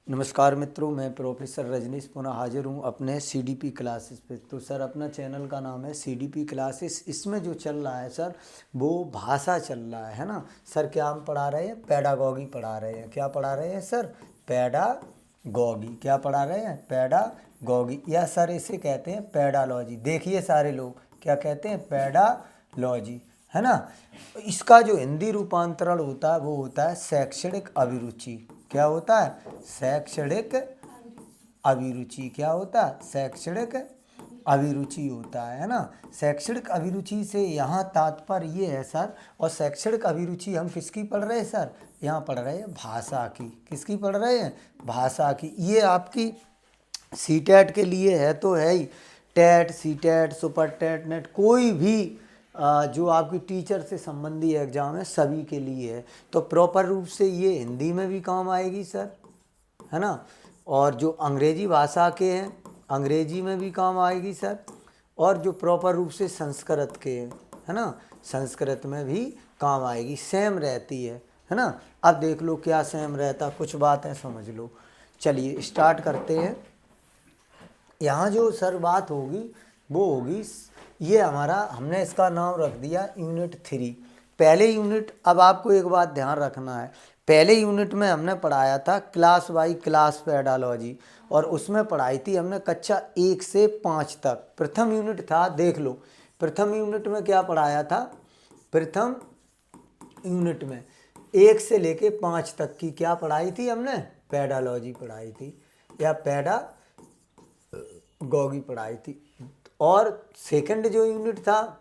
नमस्कार मित्रों, मैं प्रोफेसर रजनीश पुनः हाजिर हूँ अपने सीडीपी क्लासेस पे। तो सर, अपना चैनल का नाम है सीडीपी क्लासेस। इसमें जो चल रहा है सर, वो भाषा चल रहा है ना सर। क्या हम पढ़ा रहे हैं? पेडागॉगी पढ़ा रहे हैं। क्या पढ़ा रहे हैं सर? पेडागॉगी। क्या पढ़ा रहे हैं? पेडागॉगी, या सर इसे कहते हैं पेडालॉजी। देखिए सारे लोग क्या कहते हैं? पेडालॉजी, है ना। इसका जो हिंदी रूपांतरण होता है वो होता है शैक्षणिक अभिरुचि। क्या होता है? शैक्षणिक अभिरुचि। क्या होता है? शैक्षणिक अभिरुचि होता है ना। शैक्षणिक अभिरुचि से यहाँ तात्पर्य ये है सर। और शैक्षणिक अभिरुचि हम किसकी पढ़ रहे हैं सर? यहाँ पढ़ रहे हैं भाषा की। किसकी पढ़ रहे हैं? भाषा की। ये आपकी सीटेट के लिए है तो है ही। TET, CTET, super TET, NET, कोई भी जो आपकी टीचर से संबंधी एग्ज़ाम है सभी के लिए है। तो प्रॉपर रूप से ये हिंदी में भी काम आएगी सर, है ना। और जो अंग्रेजी भाषा के हैं, अंग्रेजी में भी काम आएगी सर। और जो प्रॉपर रूप से संस्कृत के हैं, है ना, संस्कृत में भी काम आएगी। सेम रहती है ना। अब देख लो क्या सेम रहता, कुछ बात है समझ लो। चलिए स्टार्ट करते हैं। यहाँ जो सर बात होगी वो होगी, ये हमारा, हमने इसका नाम रख दिया यूनिट 3। पहले यूनिट, अब आपको एक बात ध्यान रखना है, पहले यूनिट में हमने पढ़ाया था क्लास बाई क्लास पेडालॉजी, और उसमें पढ़ाई थी हमने कक्षा 1 से 5 तक। प्रथम यूनिट था, देख लो प्रथम यूनिट में क्या पढ़ाया था। प्रथम यूनिट में 1 से लेके 5 तक की क्या पढ़ाई थी हमने? पेडालॉजी पढ़ाई थी, या पेडागॉगी पढ़ाई थी। और सेकंड जो यूनिट था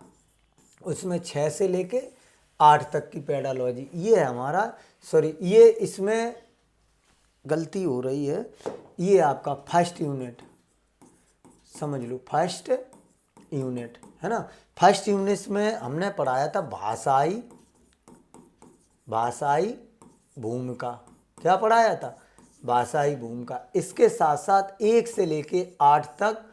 उसमें 6 से लेके 8 तक की पेडालॉजी। ये है हमारा, सॉरी ये इसमें गलती हो रही है, ये आपका फर्स्ट यूनिट, समझ लो फर्स्ट यूनिट, है ना। फर्स्ट यूनिट में हमने पढ़ाया था भाषाई भूमिका। क्या पढ़ाया था? भाषाई भूमिका। इसके साथ साथ 1 से लेके 8 तक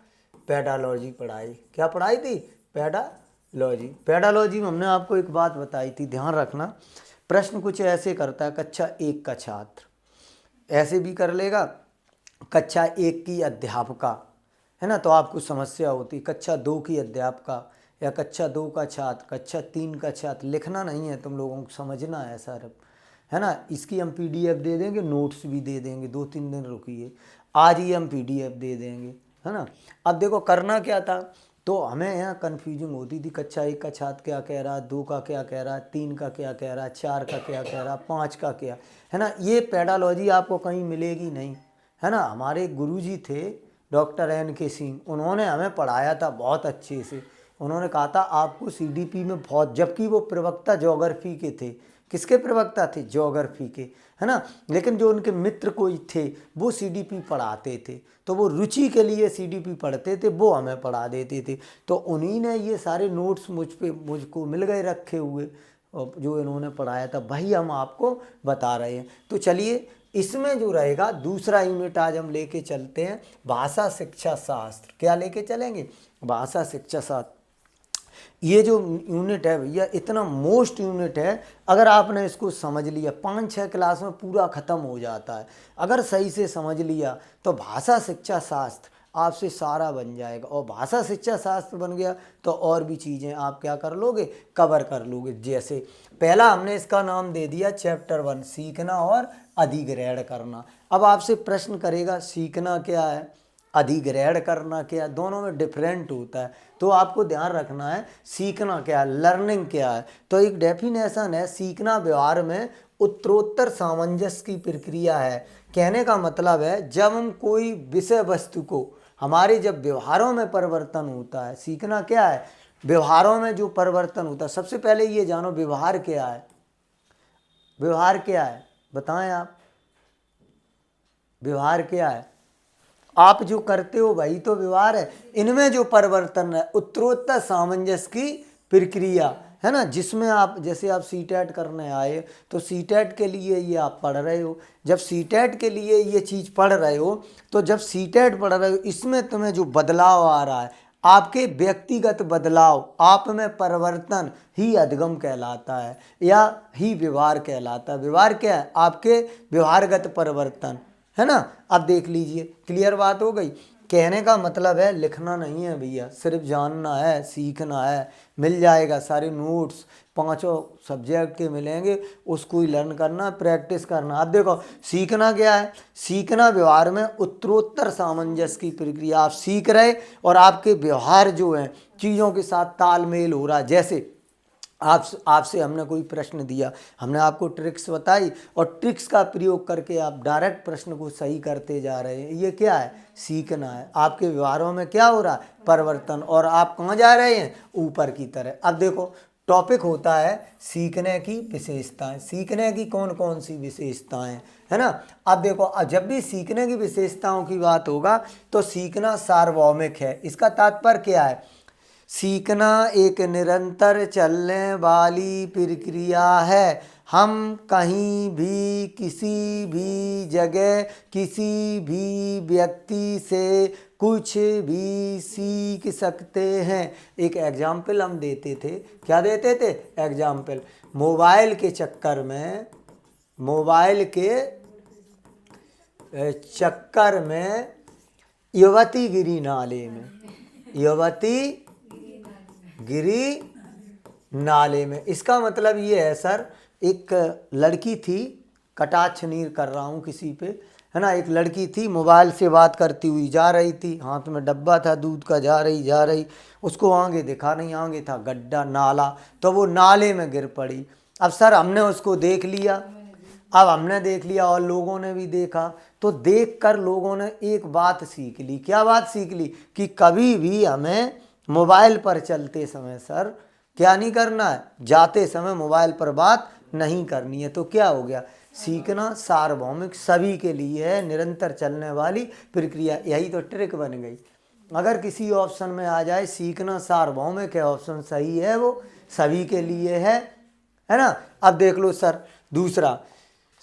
पेडालॉजी पढ़ाई। क्या पढ़ाई थी? पेडालॉजी। पेडालॉजी में हमने आपको एक बात बताई थी, ध्यान रखना। प्रश्न कुछ ऐसे करता है, कक्षा 1 का छात्र ऐसे भी कर लेगा, कक्षा 1 की अध्यापका, है ना, तो आपको समस्या होती। कक्षा 2 की अध्यापका, या कक्षा 2 का छात्र, कक्षा 3 का छात्र। लिखना नहीं है तुम लोगों को, समझना है सर, है ना। इसकी हम पीडीएफ दे देंगे, नोट्स भी दे देंगे। 2-3 दिन रुकिए, आज ही हम पीडीएफ दे देंगे, है ना। अब देखो करना क्या था, तो हमें यहाँ कन्फ्यूजन होती थी, कक्षा 1 का छात्र क्या कह रहा है, 2 का क्या कह रहा है, 3 का क्या कह रहा है, 4 का क्या कह रहा है, 5 का क्या, है ना। ये पेडालॉजी आपको कहीं मिलेगी नहीं, है ना। हमारे गुरुजी थे डॉक्टर N.K. सिंह, उन्होंने हमें पढ़ाया था बहुत अच्छे से। उन्होंने कहा था आपको सीडीपी में बहुत, जबकि वो प्रवक्ता ज्योग्राफी के थे। किसके प्रवक्ता थे? ज्योग्राफी के, है ना। लेकिन जो उनके मित्र कोई थे वो सीडीपी पढ़ाते थे, तो वो रुचि के लिए सीडीपी पढ़ते थे, वो हमें पढ़ा देते थे। तो उन्हीं ने ये सारे नोट्स मुझको मिल गए रखे हुए, और जो इन्होंने पढ़ाया था वही हम आपको बता रहे हैं। तो चलिए इसमें जो रहेगा दूसरा यूनिट आज हम लेके चलते हैं, भाषा शिक्षा शास्त्र। क्या लेके चलेंगे? भाषा शिक्षा शास्त्र। ये जो यूनिट है भैया, इतना मोस्ट यूनिट है। अगर आपने इसको समझ लिया, 5-6 क्लास में पूरा ख़त्म हो जाता है। अगर सही से समझ लिया तो भाषा शिक्षा शास्त्र आपसे सारा बन जाएगा। और भाषा शिक्षा शास्त्र बन गया तो और भी चीज़ें आप क्या कर लोगे? कवर कर लोगे। जैसे पहला हमने इसका नाम दे दिया चैप्टर 1, सीखना और अधिग्रहण करना। अब आपसे प्रश्न करेगा सीखना क्या है, अधिग्रहण करना क्या, दोनों में डिफरेंट होता है। तो आपको ध्यान रखना है सीखना क्या है, लर्निंग क्या है। तो एक डेफिनेशन है, सीखना व्यवहार में उत्तरोत्तर सामंजस्य की प्रक्रिया है। कहने का मतलब है जब हम कोई विषय वस्तु को, हमारे जब व्यवहारों में परिवर्तन होता है, सीखना क्या है? व्यवहारों में जो परिवर्तन होता है। सबसे पहले ये जानो व्यवहार क्या है। व्यवहार क्या है बताएं आप, व्यवहार क्या है? आप जो करते हो वही तो व्यवहार है। इनमें जो परिवर्तन है उत्तरोत्तर सामंजस्य की प्रक्रिया, है ना। जिसमें आप, जैसे आप सीटेट करने आए तो सीटेट के लिए ये आप पढ़ रहे हो। जब सीटेट के लिए ये चीज़ पढ़ रहे हो, तो जब सीटेट पढ़ रहे हो इसमें तुम्हें जो बदलाव आ रहा है, आपके व्यक्तिगत बदलाव, आप में परिवर्तन ही अधिगम कहलाता है, या ही व्यवहार कहलाता है। व्यवहार क्या है? आपके व्यवहारगत परिवर्तन, है ना। अब देख लीजिए, क्लियर बात हो गई। कहने का मतलब है लिखना नहीं है भैया, सिर्फ जानना है, सीखना है। मिल जाएगा सारे नोट्स, पांचों सब्जेक्ट के मिलेंगे, उसको ही लर्न करना, प्रैक्टिस करना। अब देखो सीखना क्या है, सीखना व्यवहार में उत्तरोत्तर सामंजस्य की प्रक्रिया। आप सीख रहे और आपके व्यवहार जो है चीज़ों के साथ तालमेल हो रहा है। जैसे आपसे हमने कोई प्रश्न दिया, हमने आपको ट्रिक्स बताई और ट्रिक्स का प्रयोग करके आप डायरेक्ट प्रश्न को सही करते जा रहे हैं, ये क्या है, सीखना है। आपके व्यवहारों में क्या हो रहा है, परिवर्तन, और आप कहाँ जा रहे हैं, ऊपर की तरह। अब देखो टॉपिक होता है सीखने की विशेषताएं। सीखने की कौन कौन सी विशेषताएं, है ना। अब देखो जब भी सीखने की विशेषताओं की बात होगा तो सीखना सार्वभौमिक है। इसका तात्पर्य क्या है, सीखना एक निरंतर चलने वाली प्रक्रिया है। हम कहीं भी किसी भी जगह किसी भी व्यक्ति से कुछ भी सीख सकते हैं। एक एग्जाम्पल हम देते थे, क्या देते थे, एग्जाम्पल। मोबाइल के चक्कर में, मोबाइल के चक्कर में युवती गिरी नाले में, युवती गिरी नाले में। इसका मतलब ये है सर, एक लड़की थी, कटाक्ष नहीं कर रहा हूँ किसी पे, है ना। एक लड़की थी, मोबाइल से बात करती हुई जा रही थी, हाथ में डब्बा था दूध का, जा रही, उसको आगे दिखा नहीं, आगे था गड्ढा, नाला, तो वो नाले में गिर पड़ी। अब सर हमने उसको देख लिया, अब हमने देख लिया और लोगों ने भी देखा, तो देख कर लोगों ने एक बात सीख ली। क्या बात सीख ली, कि कभी भी हमें मोबाइल पर चलते समय सर क्या नहीं करना है, जाते समय मोबाइल पर बात नहीं करनी है। तो क्या हो गया, सीखना सार्वभौमिक सभी के लिए है, निरंतर चलने वाली प्रक्रिया। यही तो ट्रिक बन गई। अगर किसी ऑप्शन में आ जाए सीखना सार्वभौमिक है, ऑप्शन सही है, वो सभी के लिए है ना। अब देख लो सर दूसरा,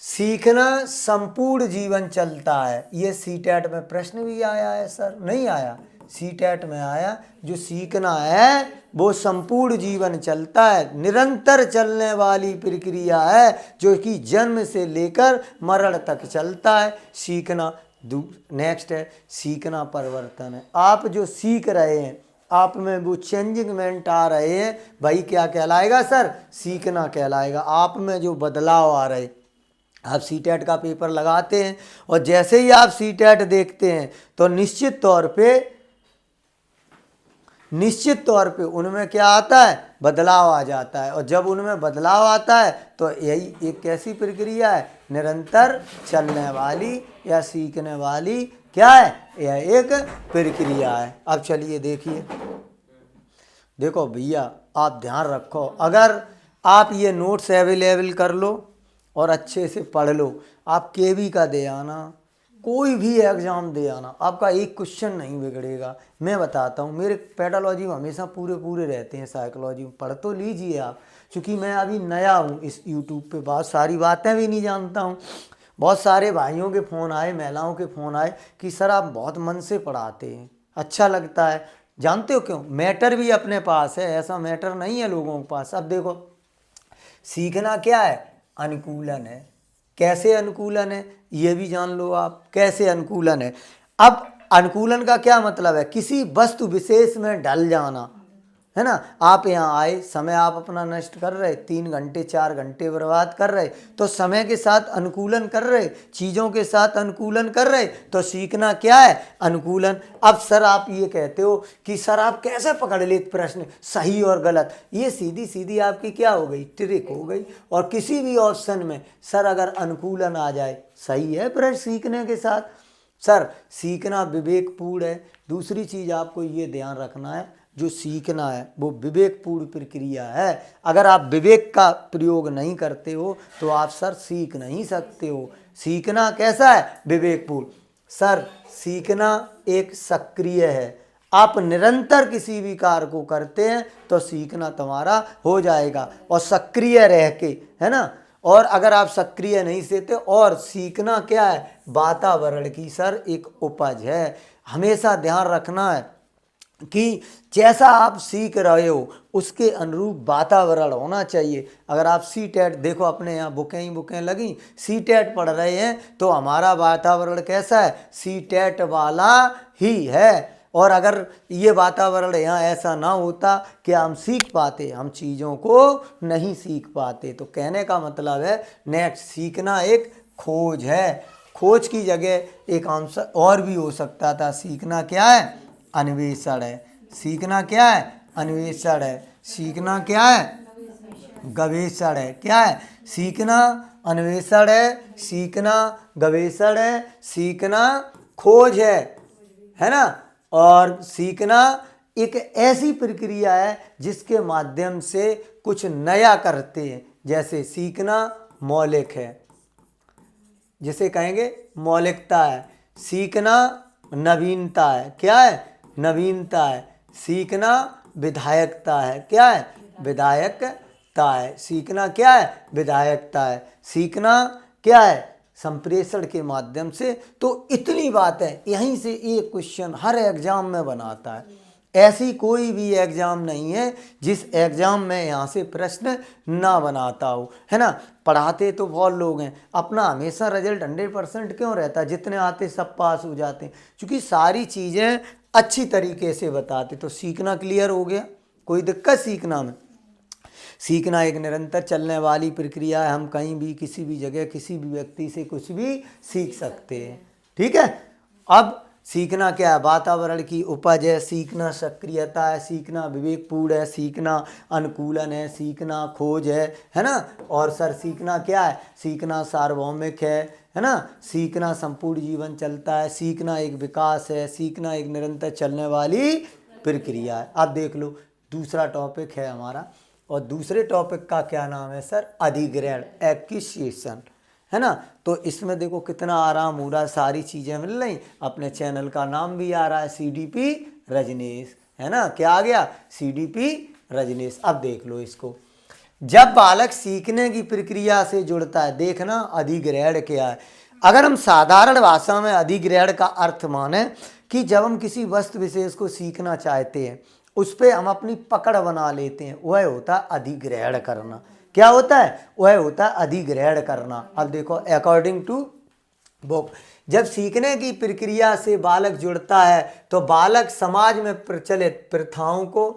सीखना संपूर्ण जीवन चलता है। ये सीटेट में प्रश्न भी आया है सर, नहीं आया, सीटेट में आया। जो सीखना है वो संपूर्ण जीवन चलता है, निरंतर चलने वाली प्रक्रिया है, जो कि जन्म से लेकर मरण तक चलता है। सीखना नेक्स्ट है, सीखना परिवर्तन है। आप जो सीख रहे हैं, आप में वो चेंजिंगमेंट आ रहे हैं, भाई क्या कहलाएगा सर, सीखना कहलाएगा। आप में जो बदलाव आ रहे, आप सीटेट का पेपर लगाते हैं और जैसे ही आप सीटेट देखते हैं तो निश्चित तौर पे उनमें क्या आता है, बदलाव आ जाता है। और जब उनमें बदलाव आता है तो यही एक कैसी प्रक्रिया है, निरंतर चलने वाली या सीखने वाली क्या है, यह एक प्रक्रिया है। अब चलिए देखिए, देखो भैया आप ध्यान रखो, अगर आप ये नोट्स अवेलेबल कर लो और अच्छे से पढ़ लो, आप केवी का दे आना, कोई भी एग्ज़ाम दे आना, आपका एक क्वेश्चन नहीं बिगड़ेगा। मैं बताता हूँ, मेरे पेडालॉजी में हमेशा पूरे रहते हैं, साइकोलॉजी में पढ़ तो लीजिए आप, क्योंकि मैं अभी नया हूँ इस यूट्यूब पे, बहुत सारी बातें भी नहीं जानता हूँ। बहुत सारे भाइयों के फ़ोन आए, महिलाओं के फ़ोन आए कि सर आप बहुत मन से पढ़ाते हैं, अच्छा लगता है। जानते हो क्यों, मैटर भी अपने पास है, ऐसा मैटर नहीं है लोगों के पास। अब देखो सीखना क्या है, अनुकूलन है। कैसे अनुकूलन है ये भी जान लो आप, कैसे अनुकूलन है। अब अनुकूलन का क्या मतलब है, किसी वस्तु विशेष में ढल जाना, है ना। आप यहाँ आए, समय आप अपना नष्ट कर रहे, 3 घंटे 4 घंटे बर्बाद कर रहे, तो समय के साथ अनुकूलन कर रहे, चीज़ों के साथ अनुकूलन कर रहे, तो सीखना क्या है, अनुकूलन। अब सर आप ये कहते हो कि सर आप कैसे पकड़ लेते प्रश्न सही और गलत, ये सीधी सीधी आपकी क्या हो गई, ट्रिक हो गई। और किसी भी ऑप्शन में सर अगर अनुकूलन आ जाए, सही है प्रश्न सीखने के साथ। सर सीखना विवेकपूर्ण है। दूसरी चीज़ आपको ये ध्यान रखना है, जो सीखना है वो विवेकपूर्ण प्रक्रिया है। अगर आप विवेक का प्रयोग नहीं करते हो तो आप सर सीख नहीं सकते हो। सीखना कैसा है, विवेकपूर्ण। सर सीखना एक सक्रिय है, आप निरंतर किसी भी कार्य को करते हैं तो सीखना तुम्हारा हो जाएगा, और सक्रिय रह के, है ना। और अगर आप सक्रिय नहीं सेते, और सीखना क्या है, वातावरण की सर एक उपज है। हमेशा ध्यान रखना है, कि जैसा आप सीख रहे हो उसके अनुरूप वातावरण होना चाहिए। अगर आप सी टेट देखो, अपने यहाँ बुकें लगी, सी टेट पढ़ रहे हैं तो हमारा वातावरण कैसा है, सी टेट वाला ही है। और अगर ये वातावरण यहाँ ऐसा ना होता कि हम सीख पाते, हम चीज़ों को नहीं सीख पाते। तो कहने का मतलब है नेक्स्ट, सीखना एक खोज है। खोज की जगह एक आंसर और भी हो सकता था, सीखना क्या है, अन्वेषण है। सीखना क्या है, अन्वेषण है। सीखना क्या है, गवेषण है। क्या है, सीखना अन्वेषण है, सीखना गवेषण है, सीखना खोज है ना। और सीखना एक ऐसी प्रक्रिया है जिसके माध्यम से कुछ नया करते हैं। जैसे सीखना मौलिक है, जिसे कहेंगे मौलिकता है। सीखना नवीनता है। क्या है, नवीनता है। सीखना विधायकता है। क्या है, विधायकता है। सीखना क्या है, विधायकता है। सीखना क्या है, संप्रेषण के माध्यम से। तो इतनी बात है, यहीं से एक क्वेश्चन हर एग्जाम में बनाता है। ऐसी कोई भी एग्जाम नहीं है जिस एग्जाम में यहाँ से प्रश्न ना बनाता हो, है ना। पढ़ाते तो बहुत लोग हैं, अपना हमेशा रिजल्ट 100% क्यों रहता है, जितने आते सब पास हो जाते हैं, क्योंकि सारी चीज़ें अच्छी तरीके से बताते। तो सीखना क्लियर हो गया, कोई दिक्कत सीखना में। सीखना एक निरंतर चलने वाली प्रक्रिया है। हम कहीं भी किसी भी जगह किसी भी व्यक्ति से कुछ भी सीख सकते हैं। ठीक है। अब सीखना क्या है, वातावरण की उपज है। सीखना सक्रियता है। सीखना विवेकपूर्ण है। सीखना अनुकूलन है। सीखना खोज है ना। और सर सीखना क्या है, सीखना सार्वभौमिक है ना। सीखना संपूर्ण जीवन चलता है। सीखना एक विकास है। सीखना एक निरंतर चलने वाली प्रक्रिया है। अब देख लो, दूसरा टॉपिक है हमारा, और दूसरे टॉपिक का क्या नाम है सर, अधिग्रहण, एक्विजिशन, है ना। तो इसमें देखो कितना आराम हो रहा है, सारी चीज़ें मिल रही। अपने चैनल का नाम भी आ रहा है CDP रजनीश, है ना। क्या आ गया, CDP रजनीश। अब देख लो इसको, जब बालक सीखने की प्रक्रिया से जुड़ता है, देखना अधिग्रहण क्या है। अगर हम साधारण भाषा में अधिग्रहण का अर्थ माने कि जब हम किसी वस्तु विशेष को सीखना चाहते हैं, उस पर हम अपनी पकड़ बना लेते हैं, वह होता है अधिग्रहण करना। क्या होता है, वह होता है अधिग्रहण करना। अब देखो, अकॉर्डिंग टू बुक, जब सीखने की प्रक्रिया से बालक जुड़ता है तो बालक समाज में प्रचलित प्रथाओं को,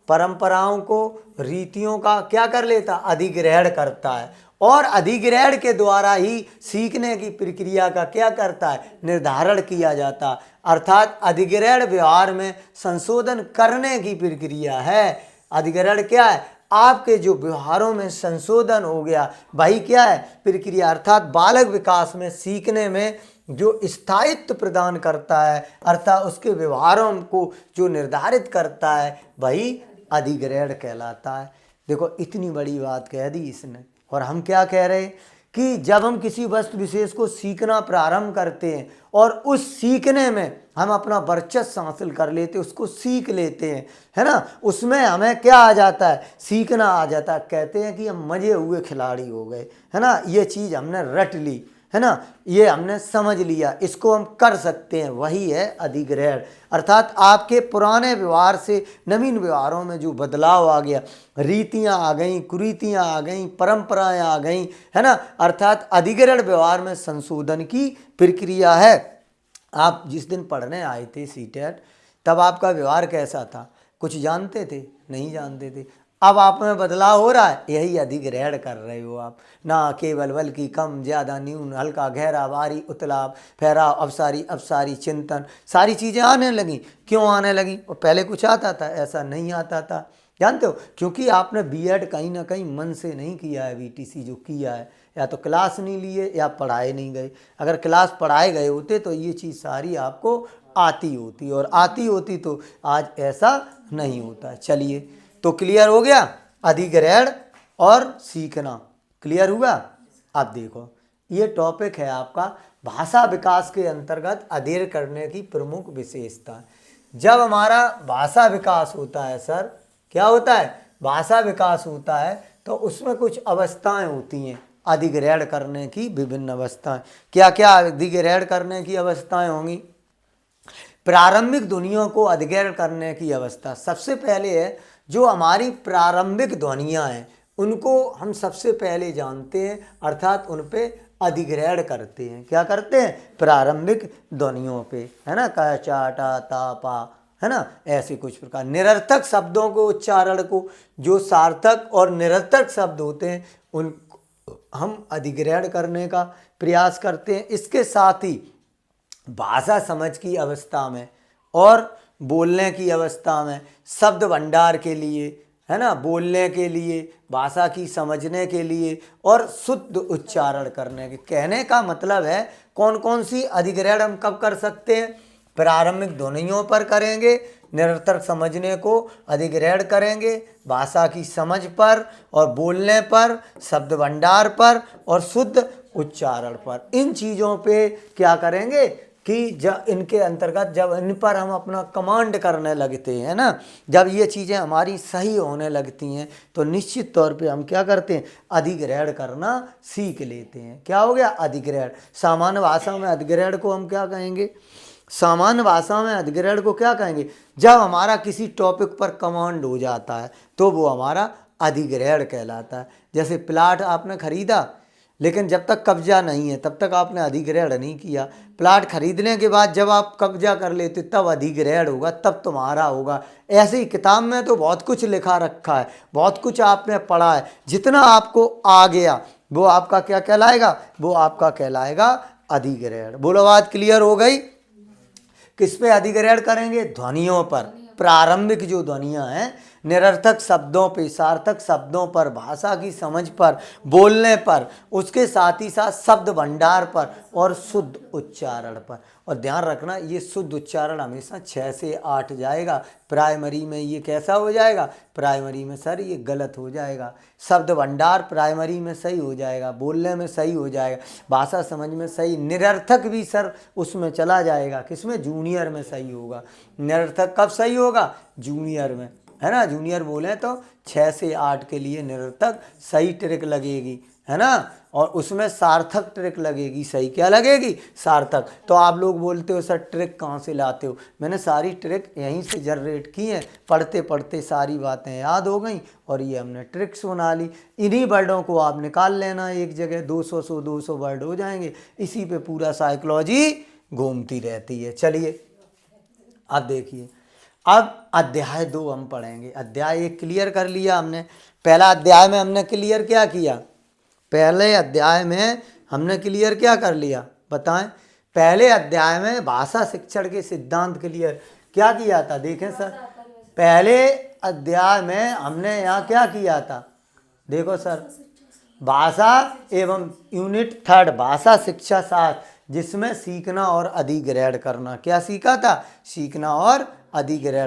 परंपराओं को, रीतियों का क्या कर लेता, अधिग्रहण करता है। और अधिग्रहण के द्वारा ही सीखने की प्रक्रिया का क्या करता है, निर्धारण किया जाता। अर्थात अधिग्रहण व्यवहार में संशोधन करने की प्रक्रिया है। अधिग्रहण क्या है, आपके जो व्यवहारों में संशोधन हो गया, भाई क्या है, प्रक्रिया। अर्थात बालक विकास में सीखने में जो स्थायित्व प्रदान करता है, अर्थात उसके व्यवहारों को जो निर्धारित करता है, वही अधिग्रहण कहलाता है। देखो इतनी बड़ी बात कह दी इसने। और हम क्या कह रहे हैं कि जब हम किसी वस्तु विशेष को सीखना प्रारंभ करते हैं और उस सीखने में हम अपना वर्चस्व हासिल कर लेते हैं, उसको सीख लेते हैं, है ना, उसमें हमें क्या आ जाता है, सीखना आ जाता है। कहते हैं कि हम मजे हुए खिलाड़ी हो गए, है ना। ये चीज़ हमने रट ली, है ना, ये हमने समझ लिया, इसको हम कर सकते हैं, वही है अधिग्रहण। अर्थात आपके पुराने व्यवहार से नवीन व्यवहारों में जो बदलाव आ गया, रीतियां आ गई, कुरीतियां आ गई, परंपराएं आ गई, है ना। अर्थात अधिग्रहण व्यवहार में संशोधन की प्रक्रिया है। आप जिस दिन पढ़ने आए थे सीटेट, तब आपका व्यवहार कैसा था, कुछ जानते थे, नहीं जानते थे। अब आप में बदलाव हो रहा है, यही अधिग्रहण कर रहे हो आप। ना केवल बल्कि कम, ज़्यादा, न्यून, हल्का, गहरा, भारी, उतलाव, फहराव, अवसारी, अपसारी, चिंतन, सारी चीज़ें आने लगी। क्यों आने लगी, और पहले कुछ आता था, ऐसा नहीं आता था, जानते हो। क्योंकि आपने बीएड कहीं ना कहीं मन से नहीं किया है, VTC जो किया है, या तो क्लास नहीं लिए या पढ़ाए नहीं गए। अगर क्लास पढ़ाए गए होते तो ये चीज़ सारी आपको आती होती, और आती होती तो आज ऐसा नहीं होता। चलिए, तो क्लियर हो गया, अधिग्रहण और सीखना क्लियर हुआ। अब देखो, ये टॉपिक है आपका भाषा विकास के अंतर्गत अध्ययन करने की प्रमुख विशेषता। जब हमारा भाषा विकास होता है सर, क्या होता है, भाषा विकास होता है, तो उसमें कुछ अवस्थाएं होती हैं अधिग्रहण करने की, विभिन्न अवस्थाएं। क्या क्या अधिग्रहण करने की अवस्थाएं होंगी, प्रारंभिक ध्वनियों को अधिग्रहण करने की अवस्था। सबसे पहले है जो हमारी प्रारंभिक ध्वनियाँ हैं उनको हम सबसे पहले जानते हैं, अर्थात उन पे अधिग्रहण करते हैं। क्या करते हैं? प्रारंभिक ध्वनियों पे, है ना, क चा टा ता पा, है ना, ऐसे कुछ प्रकार। निरर्थक शब्दों को उच्चारण को, जो सार्थक और निरर्थक शब्द होते हैं उन हम अधिग्रहण करने का प्रयास करते हैं। इसके साथ ही भाषा समझ की अवस्था में और बोलने की अवस्था में शब्द भंडार के लिए, है ना, बोलने के लिए, भाषा की समझने के लिए और शुद्ध उच्चारण करने के, कहने का मतलब है कौन कौन सी अधिग्रहण हम कब कर सकते हैं? प्रारंभिक ध्वनियों पर करेंगे, निरर्थक समझने को अधिग्रहण करेंगे, भाषा की समझ पर और बोलने पर, शब्द भंडार पर और शुद्ध उच्चारण पर। इन चीज़ों पे क्या करेंगे कि जब इनके अंतर्गत जब इन पर हम अपना कमांड करने लगते हैं ना, जब ये चीज़ें हमारी सही होने लगती हैं तो निश्चित तौर पे हम क्या करते हैं? अधिग्रहण करना सीख लेते हैं। क्या हो गया? अधिग्रहण। सामान्य भाषा में अधिग्रहण को हम क्या कहेंगे? सामान्य भाषा में अधिग्रहण को क्या कहेंगे? जब हमारा किसी टॉपिक पर कमांड हो जाता है तो वो हमारा अधिग्रहण कहलाता है। जैसे प्लाट आपने खरीदा, लेकिन जब तक कब्जा नहीं है तब तक आपने अधिग्रहण नहीं किया। प्लाट खरीदने के बाद जब आप कब्जा कर लेते तब अधिग्रहण होगा, तब तुम्हारा होगा। ऐसे ही किताब में तो बहुत कुछ लिखा रखा है, बहुत कुछ आपने पढ़ा है, जितना आपको आ गया वो आपका क्या कहलाएगा? वो आपका कहलाएगा अधिग्रहण। बोलो, बात क्लियर हो गई? किस पे अधिग्रहण करेंगे? ध्वनियों पर। प्रारंभिक जो ध्वनियाँ हैं, निरर्थक शब्दों पे, सार्थक शब्दों पर, भाषा की समझ पर, बोलने पर, उसके साथ ही साथ शब्द भंडार पर और शुद्ध उच्चारण पर। और ध्यान रखना, ये शुद्ध उच्चारण हमेशा 6 से 8 जाएगा। प्राइमरी में ये कैसा हो जाएगा? प्राइमरी में सर ये गलत हो जाएगा। शब्द भंडार प्राइमरी में सही हो जाएगा, बोलने में सही हो जाएगा, भाषा समझ में सही। निरर्थक भी सर उसमें चला जाएगा, किसमें? जूनियर में सही होगा। निरर्थक कब सही होगा? जूनियर में, है ना। जूनियर बोले तो 6 से 8 के लिए निरर्थक सही ट्रिक लगेगी, है ना, और उसमें सार्थक ट्रिक लगेगी। सही क्या लगेगी? सार्थक। तो आप लोग बोलते हो सर ट्रिक कहाँ से लाते हो? मैंने सारी ट्रिक यहीं से जनरेट की हैं, पढ़ते पढ़ते सारी बातें याद हो गई और ये हमने ट्रिक्स बना ली। इन्हीं वर्डों को आप निकाल लेना एक जगह, 200 वर्ड हो जाएंगे। इसी पे पूरा साइकोलॉजी घूमती रहती है। चलिए अब देखिए, अब अध्याय 2 हम पढ़ेंगे। अध्याय 1 क्लियर कर लिया हमने। पहला अध्याय में हमने क्लियर क्या किया? पहले अध्याय में हमने क्लियर क्या कर लिया? बताएं। पहले अध्याय में भाषा शिक्षण के सिद्धांत क्लियर क्या किया था? देखें सर, पहले अध्याय में हमने यहाँ क्या किया था? देखो सर, भाषा एवं यूनिट 3 भाषा शिक्षा शास्त्र, जिसमें सीखना और अधिग्रहण करना। क्या सीखा था? सीखना और अधिग्रहण